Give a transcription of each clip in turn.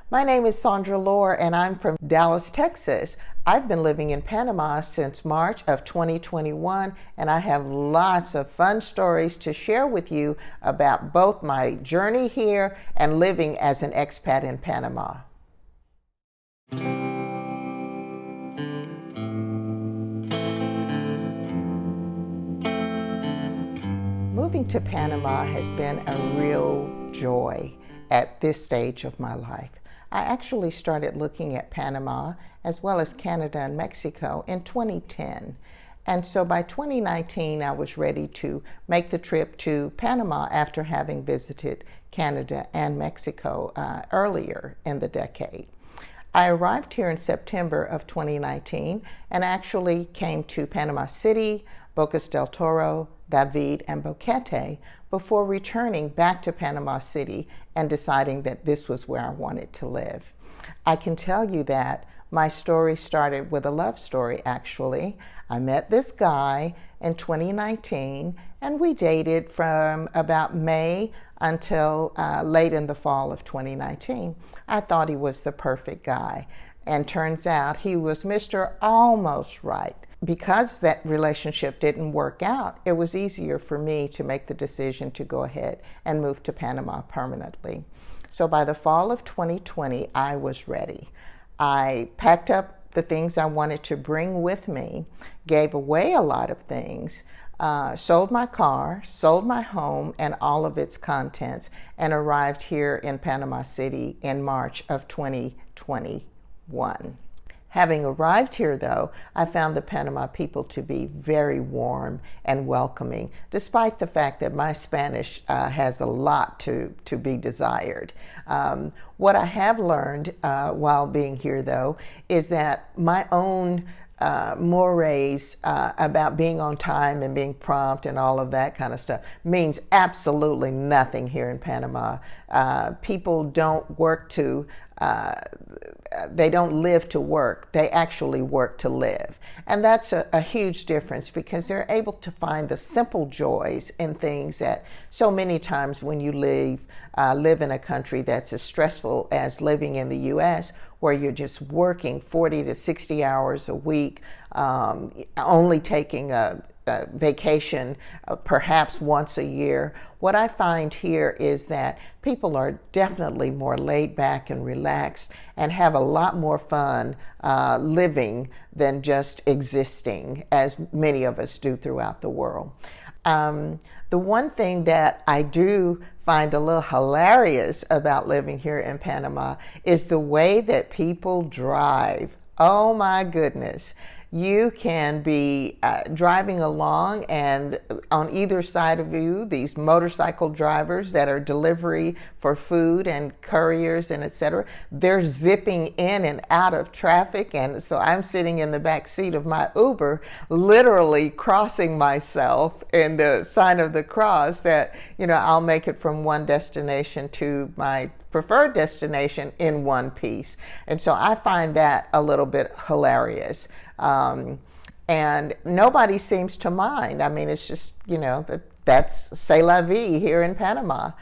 My name is Sandra Lohr and I'm from Dallas, Texas. I've been living in Panama since March of 2021 and I have lots of fun stories to share with you about both my journey here and living as an expat in Panama. Moving to Panama has been a real joy at this stage of my life. I actually started looking at Panama as well as Canada and Mexico in 2010. And so by 2019, I was ready to make the trip to Panama after having visited Canada and Mexico earlier in the decade. I arrived here in September of 2019 and actually came to Panama City, Bocas del Toro, David, and Boquete before returning back to Panama City and deciding that this was where I wanted to live. I can tell you that my story started with a love story, actually. I met this guy in 2019 and we dated from about May until late in the fall of 2019. I thought he was the perfect guy, and turns out he was Mr. Almost Right. Because that relationship didn't work out, it was easier for me to make the decision to go ahead and move to Panama permanently. So by the fall of 2020, I was ready. I packed up the things I wanted to bring with me, gave away a lot of things, sold my car, sold my home and all of its contents, and arrived here in Panama City in March of 2021. Having arrived here, though, I found the Panama people to be very warm and welcoming, despite the fact that my Spanish has a lot to be desired. What I have learned while being here, though, is that my own mores about being on time and being prompt and all of that kind of stuff means absolutely nothing here in Panama. People don't work to they don't live to work, they actually work to live. And that's a huge difference because they're able to find the simple joys in things that so many times when you live in a country that's as stressful as living in the US, where you're just working 40 to 60 hours a week, only taking a vacation perhaps once a year. What I find here is that people are definitely more laid back and relaxed and have a lot more fun living than just existing, as many of us do throughout the world. The one thing that I do find a little hilarious about living here in Panama is the way that people drive. Oh my goodness. You can be driving along and on either side of you, these motorcycle drivers that are delivery for food and couriers and etc., they're zipping in and out of traffic. And so I'm sitting in the back seat of my Uber, literally crossing myself in the sign of the cross that, I'll make it from one destination to my preferred destination in one piece. And so I find that a little bit hilarious. And nobody seems to mind. I mean, it's just, that's c'est la vie here in Panama.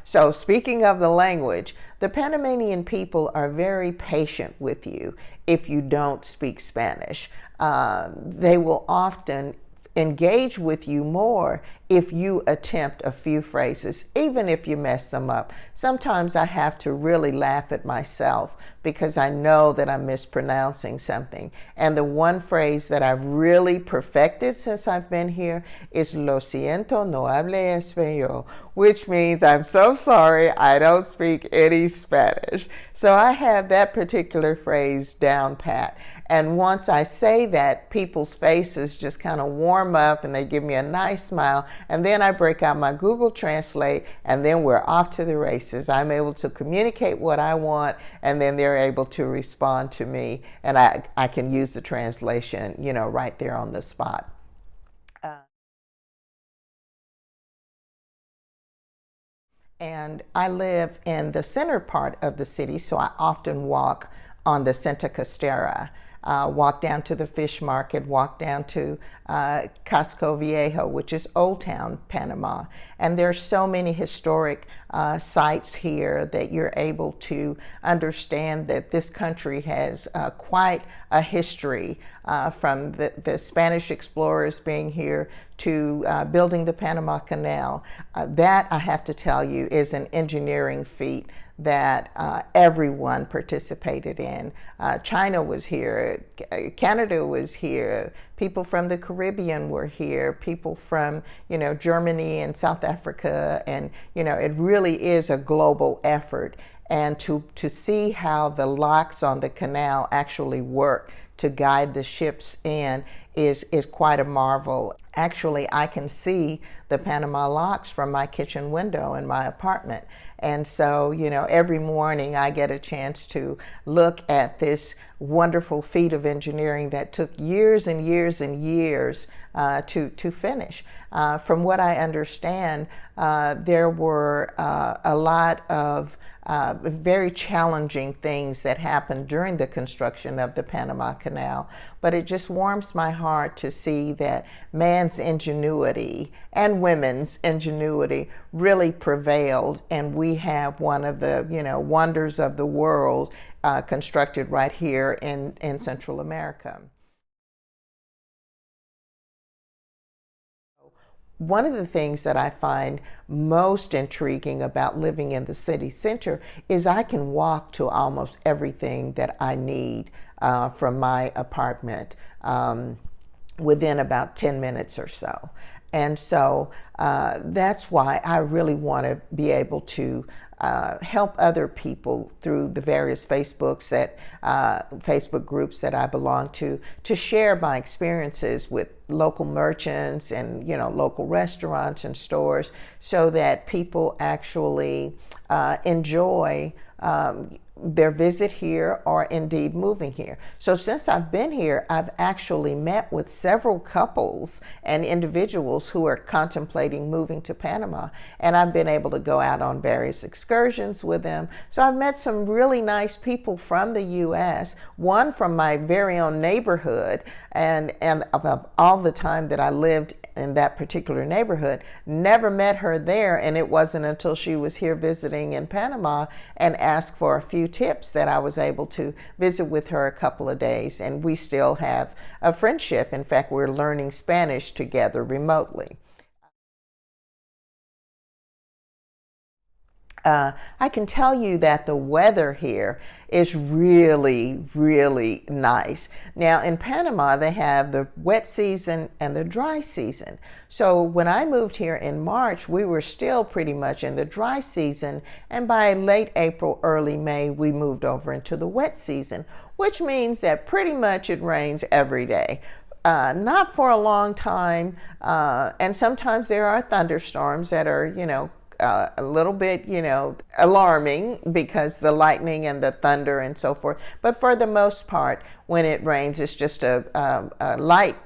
So speaking of the language, the Panamanian people are very patient with you if you don't speak Spanish. They will often engage with you more if you attempt a few phrases, even if you mess them up. Sometimes I have to really laugh at myself because I know that I'm mispronouncing something. And the one phrase that I've really perfected since I've been here is "Lo siento, no hable español," which means I'm so sorry, I don't speak any Spanish. So I have that particular phrase down pat. And once I say that, people's faces just kind of warm up and they give me a nice smile. And then I break out my Google Translate and then we're off to the races. I'm able to communicate what I want and then they're able to respond to me. And I can use the translation, right there on the spot. And I live in the center part of the city, so I often walk on the Santa Costera. walk down to the fish market, walk down to Casco Viejo, which is Old Town Panama. And there's so many historic sites here that you're able to understand that this country has quite a history, from the Spanish explorers being here to building the Panama Canal. That, I have to tell you, is an engineering feat that everyone participated in. China was here, Canada was here, people from the Caribbean were here, people from, Germany and South Africa, and, it really is a global effort. And to see how the locks on the canal actually work to guide the ships in is quite a marvel. Actually, I can see the Panama locks from my kitchen window in my apartment. And so, every morning I get a chance to look at this wonderful feat of engineering that took years and years and years to finish. From what I understand, there were a lot of very challenging things that happened during the construction of the Panama Canal, but it just warms my heart to see that man's ingenuity and women's ingenuity really prevailed, and we have one of the wonders of the world constructed right here in Central America. One of the things that I find most intriguing about living in the city center is I can walk to almost everything that I need from my apartment within about 10 minutes or so. And so that's why I really want to be able to help other people through the various Facebook groups that I belong to share my experiences with local merchants and local restaurants and stores, so that people actually enjoy their visit here or indeed moving here. So since I've been here, I've actually met with several couples and individuals who are contemplating moving to Panama, and I've been able to go out on various excursions with them. So I've met some really nice people from the U.S., one from my very own neighborhood, and of all the time that I lived in that particular neighborhood, never met her there, and it wasn't until she was here visiting in Panama and asked for a few tips that I was able to visit with her a couple of days, and we still have a friendship. In fact, we're learning Spanish together remotely. I can tell you that the weather here is really, really nice. Now in Panama, they have the wet season and the dry season. So when I moved here in March, we were still pretty much in the dry season, and by late April, early May, we moved over into the wet season, which means that pretty much it rains every day. Not for a long time, and sometimes there are thunderstorms that are, a little bit, alarming because the lightning and the thunder and so forth. But for the most part, when it rains, it's just a light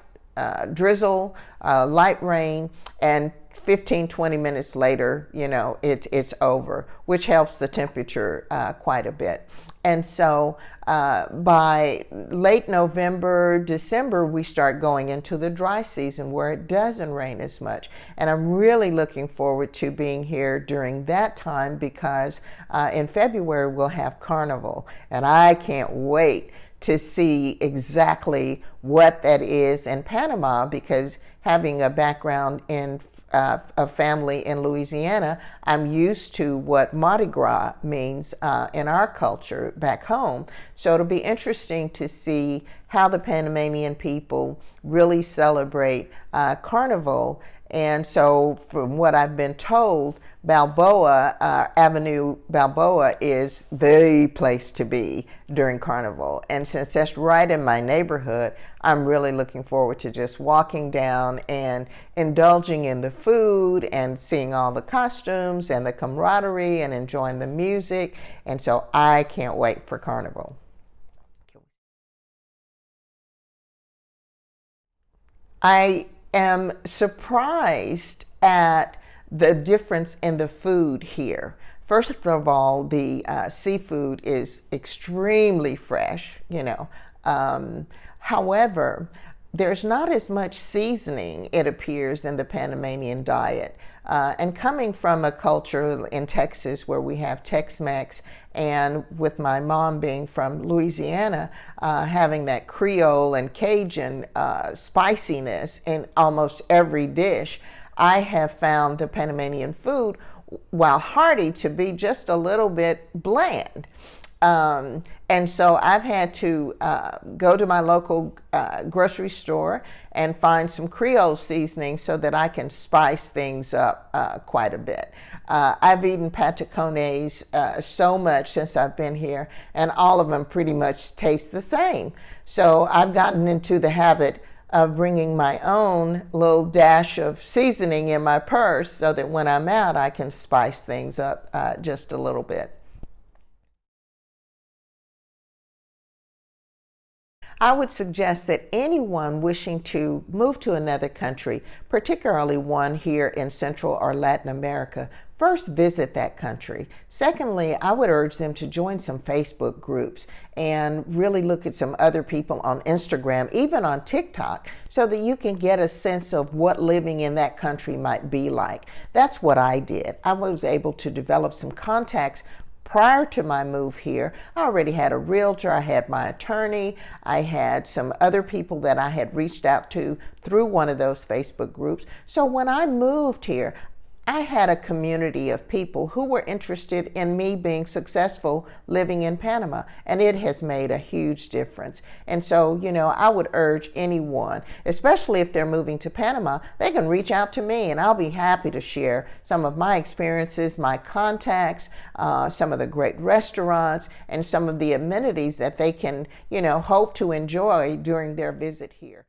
drizzle, light rain, and 15-20 minutes later, it's over, which helps the temperature quite a bit. And so by late November, December, we start going into the dry season where it doesn't rain as much. And I'm really looking forward to being here during that time, because in February we'll have Carnival. And I can't wait to see exactly what that is in Panama, because having a background in a family in Louisiana, I'm used to what Mardi Gras means in our culture back home. So it'll be interesting to see how the Panamanian people really celebrate Carnival. And so from what I've been told, Avenue Balboa is the place to be during Carnival. And since that's right in my neighborhood, I'm really looking forward to just walking down and indulging in the food and seeing all the costumes and the camaraderie and enjoying the music. And so I can't wait for Carnival. I am surprised at the difference in the food here. First of all, the seafood is extremely fresh. However, there's not as much seasoning, it appears, in the Panamanian diet. And coming from a culture in Texas where we have Tex-Mex, and with my mom being from Louisiana, having that Creole and Cajun spiciness in almost every dish, I have found the Panamanian food, while hearty, to be just a little bit bland. And so I've had to go to my local grocery store and find some Creole seasoning so that I can spice things up quite a bit. I've eaten patacones so much since I've been here, and all of them pretty much taste the same. So I've gotten into the habit of bringing my own little dash of seasoning in my purse so that when I'm out, I can spice things up just a little bit. I would suggest that anyone wishing to move to another country, particularly one here in Central or Latin America, first visit that country. Secondly, I would urge them to join some Facebook groups and really look at some other people on Instagram, even on TikTok, so that you can get a sense of what living in that country might be like. That's what I did. I was able to develop some contacts. Prior to my move here, I already had a realtor, I had my attorney, I had some other people that I had reached out to through one of those Facebook groups. So when I moved here, I had a community of people who were interested in me being successful living in Panama, and it has made a huge difference. And so, I would urge anyone, especially if they're moving to Panama, they can reach out to me, and I'll be happy to share some of my experiences, my contacts, some of the great restaurants, and some of the amenities that they can, hope to enjoy during their visit here.